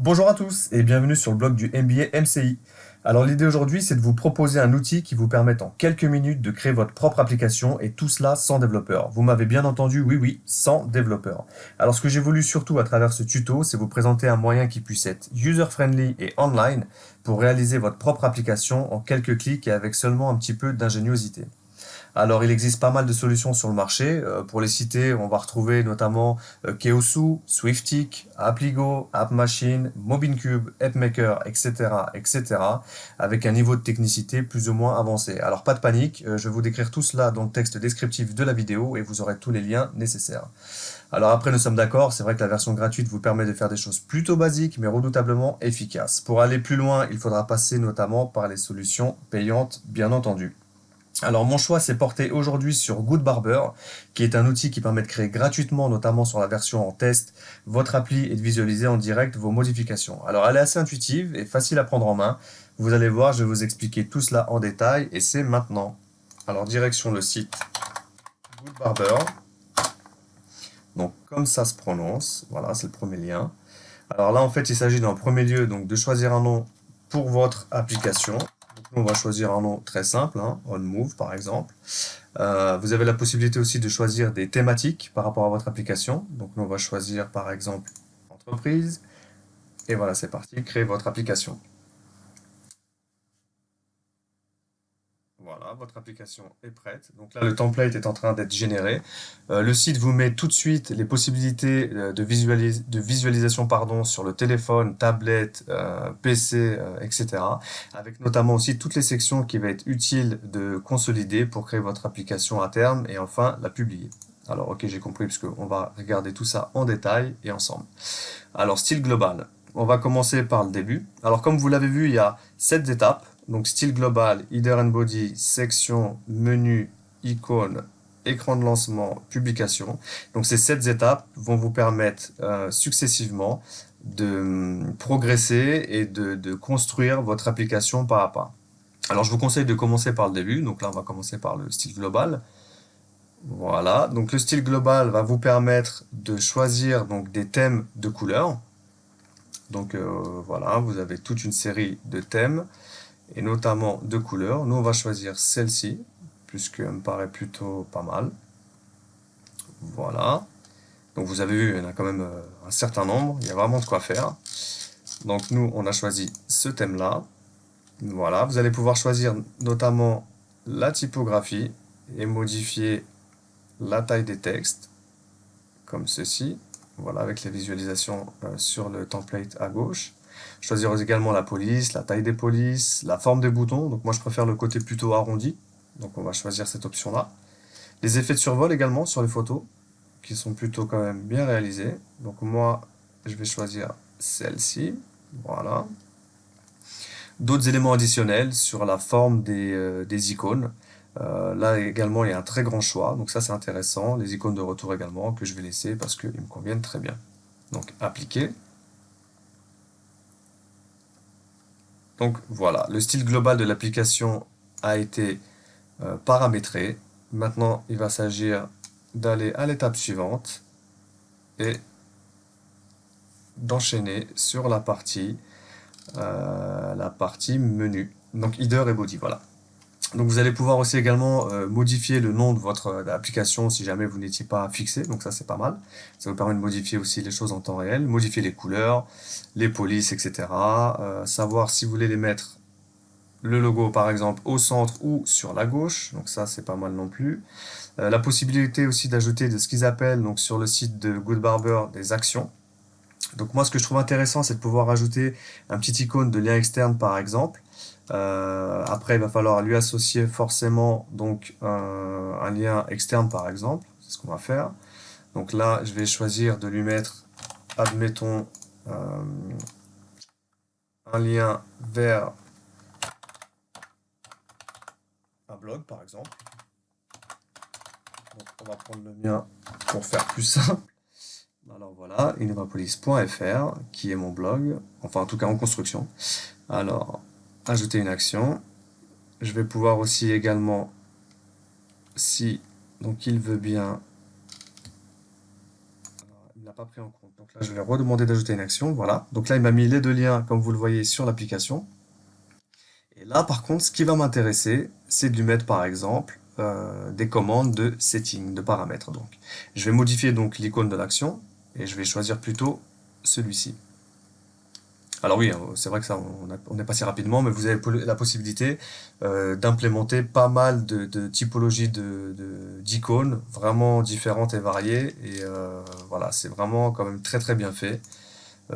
Bonjour à tous et bienvenue sur le blog du MBA MCI. Alors l'idée aujourd'hui c'est de vous proposer un outil qui vous permette en quelques minutes de créer votre propre application et tout cela sans développeur. Vous m'avez bien entendu, oui oui, sans développeur. Alors ce que j'ai voulu surtout à travers ce tuto, c'est vous présenter un moyen qui puisse être user-friendly et online pour réaliser votre propre application en quelques clics et avec seulement un petit peu d'ingéniosité. Alors, il existe pas mal de solutions sur le marché. Pour les citer, on va retrouver notamment Keosu, Swiftic, Appligo, AppMachine, MobineCube, AppMaker, etc., etc., avec un niveau de technicité plus ou moins avancé. Alors, pas de panique, je vais vous décrire tout cela dans le texte descriptif de la vidéo et vous aurez tous les liens nécessaires. Alors après, nous sommes d'accord, c'est vrai que la version gratuite vous permet de faire des choses plutôt basiques, mais redoutablement efficaces. Pour aller plus loin, il faudra passer notamment par les solutions payantes, bien entendu. Alors mon choix s'est porté aujourd'hui sur Goodbarber, qui est un outil qui permet de créer gratuitement, notamment sur la version en test, votre appli et de visualiser en direct vos modifications. Alors elle est assez intuitive et facile à prendre en main. Vous allez voir, je vais vous expliquer tout cela en détail et c'est maintenant. Alors direction le site Goodbarber. Donc comme ça se prononce, voilà, c'est le premier lien. Alors là en fait il s'agit d'un premier lieu donc de choisir un nom pour votre application. Donc, nous, on va choisir un nom très simple, hein, OnMove par exemple. Vous avez la possibilité aussi de choisir des thématiques par rapport à votre application. Donc nous, on va choisir par exemple entreprise. Et voilà, c'est parti, créer votre application. Voilà, votre application est prête. Donc là, le template est en train d'être généré. Le site vous met tout de suite les possibilités de visualisation pardon, sur le téléphone, tablette, PC, etc. Avec notamment aussi toutes les sections qui va être utile de consolider pour créer votre application à terme et enfin la publier. Alors ok, j'ai compris puisqu'on va regarder tout ça en détail et ensemble. Alors, style global. On va commencer par le début. Alors, comme vous l'avez vu, il y a 7 étapes. Donc, style global, header and body, section, menu, icône, écran de lancement, publication. Donc, ces 7 étapes vont vous permettre successivement de progresser et de construire votre application pas à pas. Alors, je vous conseille de commencer par le début. Donc là, on va commencer par le style global. Voilà, donc le style global va vous permettre de choisir donc des thèmes de couleurs. Donc voilà, vous avez toute une série de thèmes et notamment de couleurs. Nous, on va choisir celle-ci, puisqu'elle me paraît plutôt pas mal. Voilà. Donc vous avez vu, il y en a quand même un certain nombre. Il y a vraiment de quoi faire. Donc nous, on a choisi ce thème-là. Voilà, vous allez pouvoir choisir notamment la typographie et modifier la taille des textes, comme ceci. Voilà, avec les visualisations sur le template à gauche. Choisir également la police, la taille des polices, la forme des boutons. Donc moi je préfère le côté plutôt arrondi. Donc on va choisir cette option-là. Les effets de survol également sur les photos, qui sont plutôt quand même bien réalisés. Donc moi je vais choisir celle-ci. Voilà. D'autres éléments additionnels sur la forme des icônes. Là également il y a un très grand choix, donc ça c'est intéressant. Les icônes de retour également que je vais laisser parce qu'ils me conviennent très bien. Donc appliquer. Donc voilà, le style global de l'application a été paramétré. Maintenant il va s'agir d'aller à l'étape suivante et d'enchaîner sur la partie menu. Donc header et body, voilà. Donc vous allez pouvoir aussi également modifier le nom de votre application si jamais vous n'étiez pas fixé, donc ça c'est pas mal. Ça vous permet de modifier aussi les choses en temps réel, modifier les couleurs, les polices, etc. Savoir si vous voulez les mettre le logo par exemple au centre ou sur la gauche, donc ça c'est pas mal non plus. La possibilité aussi d'ajouter de ce qu'ils appellent donc sur le site de Goodbarber des actions. Donc moi ce que je trouve intéressant c'est de pouvoir ajouter un petit icône de lien externe par exemple. Après, il va falloir lui associer forcément donc un lien externe par exemple. C'est ce qu'on va faire. Donc là, je vais choisir de lui mettre, admettons, euh, un lien vers un blog par exemple. Donc on va prendre le mien pour faire plus simple. Alors voilà, innovapolis.fr qui est mon blog, enfin en tout cas en construction. Alors, ajouter une action. Je vais pouvoir aussi également, si donc il veut bien, il n'a pas pris en compte. Donc là, je vais redemander d'ajouter une action. Voilà. Donc là, il m'a mis les deux liens, comme vous le voyez, sur l'application. Et là, par contre, ce qui va m'intéresser, c'est de lui mettre, par exemple, des commandes de setting, de paramètres. Donc, je vais modifier donc l'icône de l'action et je vais choisir plutôt celui-ci. Alors oui, c'est vrai que ça, on est passé rapidement, mais vous avez la possibilité d'implémenter pas mal de typologies d'icônes vraiment différentes et variées. Et voilà, c'est vraiment quand même très très bien fait.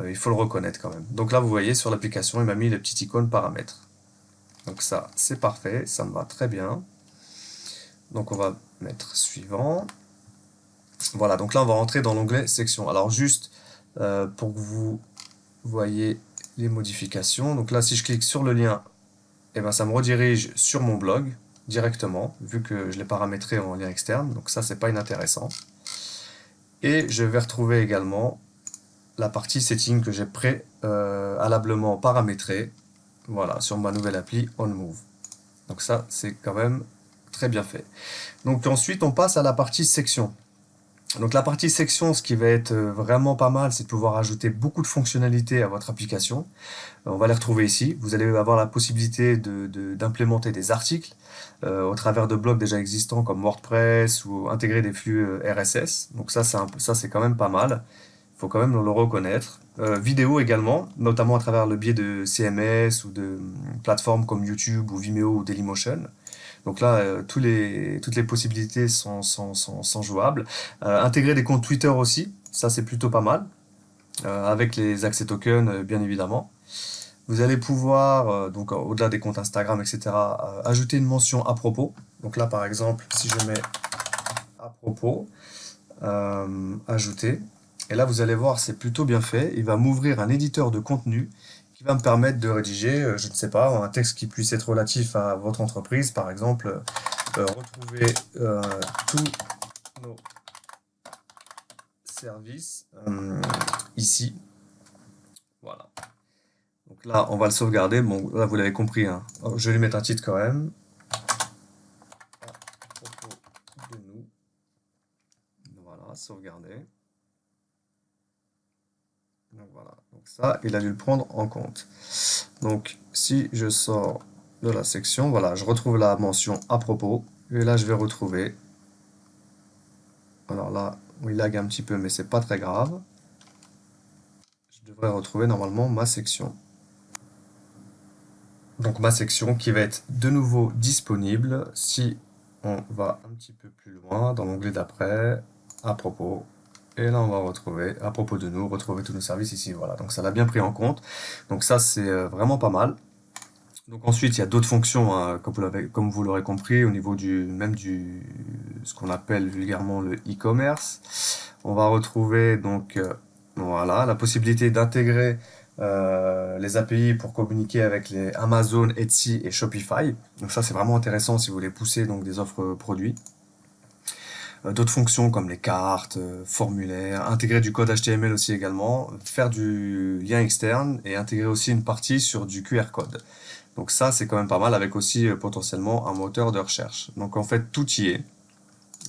Il faut le reconnaître quand même. Donc là, vous voyez, sur l'application, il m'a mis les petites icônes paramètres. Donc ça, c'est parfait, ça me va très bien. Donc on va mettre suivant. Voilà, donc là, on va rentrer dans l'onglet section. Alors juste pour que vous voyez les modifications. Donc là, si je clique sur le lien, et ben, ça me redirige sur mon blog directement, vu que je l'ai paramétré en lien externe. Donc ça, c'est pas inintéressant. Et je vais retrouver également la partie setting que j'ai préalablement paramétré, voilà, sur ma nouvelle appli OnMove. Donc ça, c'est quand même très bien fait. Donc ensuite, on passe à la partie section. Donc la partie section, ce qui va être vraiment pas mal, c'est de pouvoir ajouter beaucoup de fonctionnalités à votre application. On va les retrouver ici. Vous allez avoir la possibilité d'implémenter des articles au travers de blogs déjà existants comme WordPress ou intégrer des flux RSS. Donc ça, c'est quand même pas mal. Il faut quand même le reconnaître. Vidéo également, notamment à travers le biais de CMS ou de plateformes comme YouTube ou Vimeo ou Dailymotion. Donc là, toutes les possibilités sont jouables. Intégrer des comptes Twitter aussi, ça c'est plutôt pas mal, avec les accès tokens bien évidemment. Vous allez pouvoir, donc au-delà des comptes Instagram, etc., ajouter une mention à propos. Donc là, par exemple, si je mets à propos, ajouter, et là vous allez voir, c'est plutôt bien fait. Il va m'ouvrir un éditeur de contenu qui va me permettre de rédiger, je ne sais pas, un texte qui puisse être relatif à votre entreprise, par exemple, retrouver tous nos services ici. Voilà. Donc là, on va le sauvegarder. Bon, là, vous l'avez compris, hein. Je vais lui mettre un titre quand même. À propos de nous. Voilà, sauvegarder. Donc voilà. Donc ça, il a dû le prendre en compte. Donc, si je sors de la section, voilà, je retrouve la mention à propos. Et là, je vais retrouver. Alors là, il lag un petit peu, mais c'est pas très grave. Je devrais retrouver normalement ma section. Donc ma section qui va être de nouveau disponible si on va un petit peu plus loin dans l'onglet d'après, à propos. Et là on va retrouver, à propos de nous, retrouver tous nos services ici. Voilà, donc ça l'a bien pris en compte. Donc ça c'est vraiment pas mal. Donc ensuite il y a d'autres fonctions, hein, comme vous l'aurez compris, au niveau ce qu'on appelle vulgairement le e-commerce. On va retrouver donc voilà, la possibilité d'intégrer les API pour communiquer avec les Amazon, Etsy et Shopify. Donc ça c'est vraiment intéressant si vous voulez pousser donc des offres produits. D'autres fonctions comme les cartes, formulaires, intégrer du code HTML aussi également, faire du lien externe et intégrer aussi une partie sur du QR code. Donc ça c'est quand même pas mal avec aussi potentiellement un moteur de recherche. Donc en fait tout y est.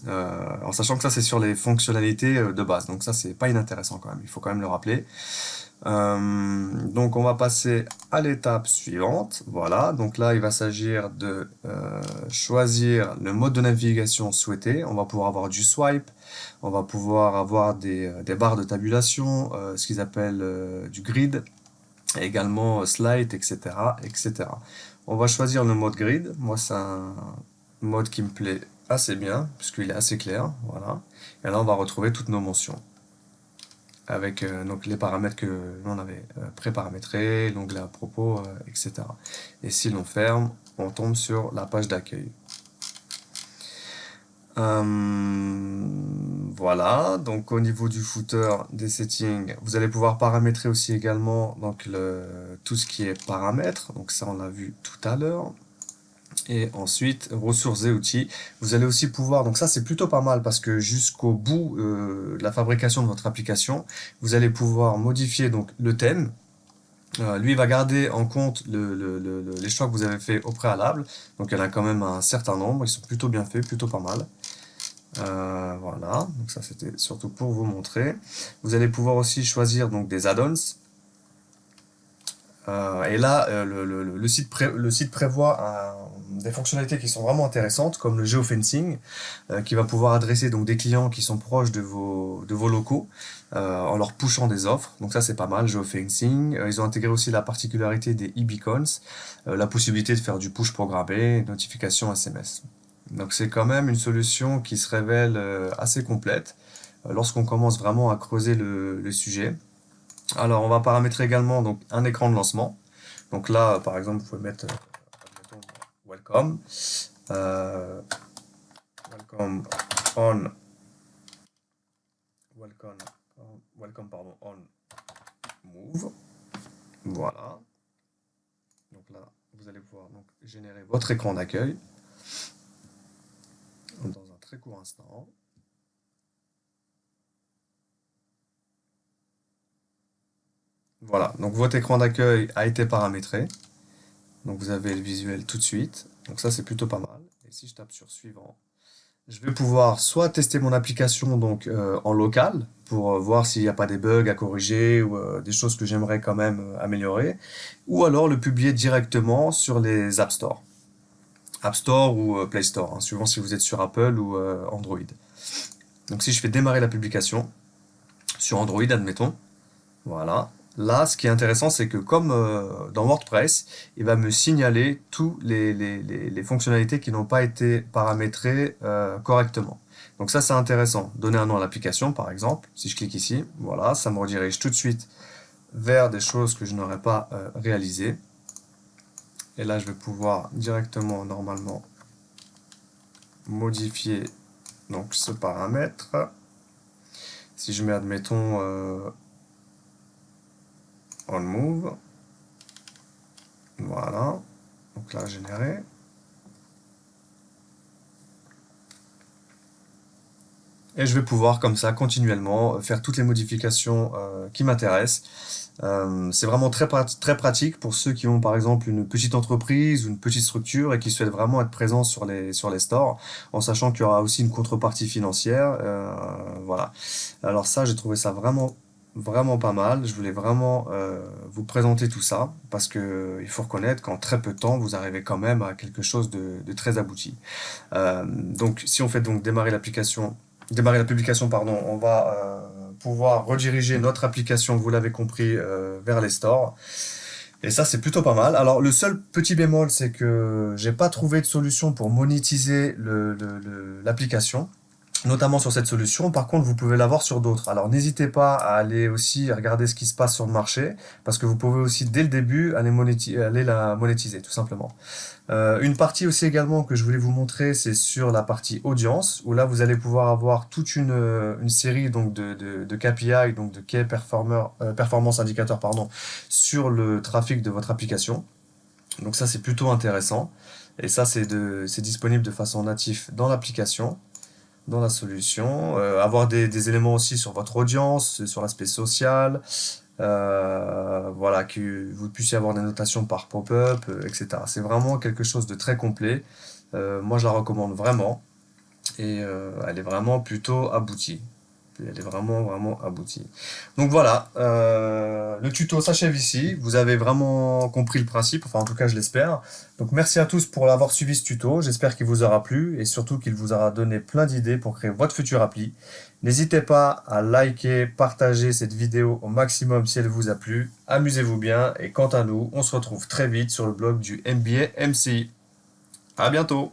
En sachant que ça c'est sur les fonctionnalités de base, donc ça c'est pas inintéressant quand même, il faut quand même le rappeler. Donc on va passer à l'étape suivante. Voilà, donc là il va s'agir de choisir le mode de navigation souhaité. On va pouvoir avoir du swipe, on va pouvoir avoir des barres de tabulation, ce qu'ils appellent du grid, et également slide, etc., etc. On va choisir le mode grid. Moi c'est un mode qui me plaît assez bien puisqu'il est assez clair. Voilà, et là on va retrouver toutes nos mentions avec donc les paramètres que l'on avait pré-paramétrés, l'onglet à propos, etc. Et si l'on ferme, on tombe sur la page d'accueil. Voilà, donc au niveau du footer des settings, vous allez pouvoir paramétrer aussi également donc tout ce qui est paramètres, donc ça on l'a vu tout à l'heure. Et ensuite, ressources et outils. Vous allez aussi pouvoir, donc ça c'est plutôt pas mal parce que jusqu'au bout de la fabrication de votre application, vous allez pouvoir modifier donc le thème. Lui il va garder en compte les choix que vous avez fait au préalable. Donc il y en a quand même un certain nombre, ils sont plutôt bien faits, plutôt pas mal. Voilà, donc ça c'était surtout pour vous montrer. Vous allez pouvoir aussi choisir donc des add-ons. Et là, le site prévoit des fonctionnalités qui sont vraiment intéressantes, comme le geofencing, qui va pouvoir adresser donc des clients qui sont proches de vos locaux en leur pushant des offres. Donc ça c'est pas mal, geofencing. Ils ont intégré aussi la particularité des e-beacons, la possibilité de faire du push programmé, notification SMS. Donc c'est quand même une solution qui se révèle assez complète lorsqu'on commence vraiment à creuser le sujet. Alors, on va paramétrer également donc, un écran de lancement. Donc là, par exemple, vous pouvez mettre admettons, welcome, euh, welcome on, welcome, welcome pardon, on move. Voilà. Donc là, vous allez pouvoir donc, générer votre écran d'accueil dans un très court instant. Voilà, donc votre écran d'accueil a été paramétré. Donc vous avez le visuel tout de suite. Donc ça, c'est plutôt pas mal. Et si je tape sur suivant, je vais pouvoir soit tester mon application donc en local pour voir s'il n'y a pas des bugs à corriger ou des choses que j'aimerais quand même améliorer, ou alors le publier directement sur les App Store. App Store ou Play Store, hein, suivant si vous êtes sur Apple ou Android. Donc si je fais démarrer la publication sur Android, admettons, voilà. Là, ce qui est intéressant, c'est que comme dans WordPress, il va me signaler tous les fonctionnalités qui n'ont pas été paramétrées correctement. Donc ça, c'est intéressant. Donner un nom à l'application, par exemple. Si je clique ici, voilà, ça me redirige tout de suite vers des choses que je n'aurais pas réalisées. Et là, je vais pouvoir directement, normalement, modifier donc, ce paramètre. Si je mets, admettons, on move, voilà, donc là généré. Et je vais pouvoir comme ça continuellement faire toutes les modifications qui m'intéressent. C'est vraiment très pratique pour ceux qui ont par exemple une petite entreprise ou une petite structure et qui souhaitent vraiment être présents sur sur les stores, en sachant qu'il y aura aussi une contrepartie financière. Voilà. Alors ça, j'ai trouvé ça vraiment pas mal. Je voulais vraiment vous présenter tout ça parce que il faut reconnaître qu'en très peu de temps, vous arrivez quand même à quelque chose de très abouti. Donc, si on fait donc démarrer la publication, pardon, on va pouvoir rediriger notre application, vous l'avez compris, vers les stores. Et ça, c'est plutôt pas mal. Alors, le seul petit bémol, c'est que j'ai pas trouvé de solution pour monétiser l'application, notamment sur cette solution. Par contre, vous pouvez l'avoir sur d'autres. Alors, n'hésitez pas à aller aussi regarder ce qui se passe sur le marché, parce que vous pouvez aussi, dès le début, aller la monétiser, tout simplement. Une partie aussi également que je voulais vous montrer, c'est sur la partie audience, où là, vous allez pouvoir avoir toute une série donc, de KPI, donc de Key Performance Indicator, pardon, sur le trafic de votre application. Donc ça, c'est plutôt intéressant. Et ça, c'est disponible de façon native dans l'application, dans la solution. Avoir des éléments aussi sur votre audience, sur l'aspect social, voilà, que vous puissiez avoir des notations par pop-up, etc. C'est vraiment quelque chose de très complet. Moi, je la recommande vraiment et elle est vraiment plutôt aboutie. Elle est vraiment aboutie. Donc voilà, le tuto s'achève ici. Vous avez vraiment compris le principe, enfin en tout cas je l'espère. Donc merci à tous pour avoir suivi ce tuto. J'espère qu'il vous aura plu et surtout qu'il vous aura donné plein d'idées pour créer votre future appli. N'hésitez pas à liker, partager cette vidéo au maximum si elle vous a plu. Amusez-vous bien et quant à nous, on se retrouve très vite sur le blog du MBA MCI. À bientôt!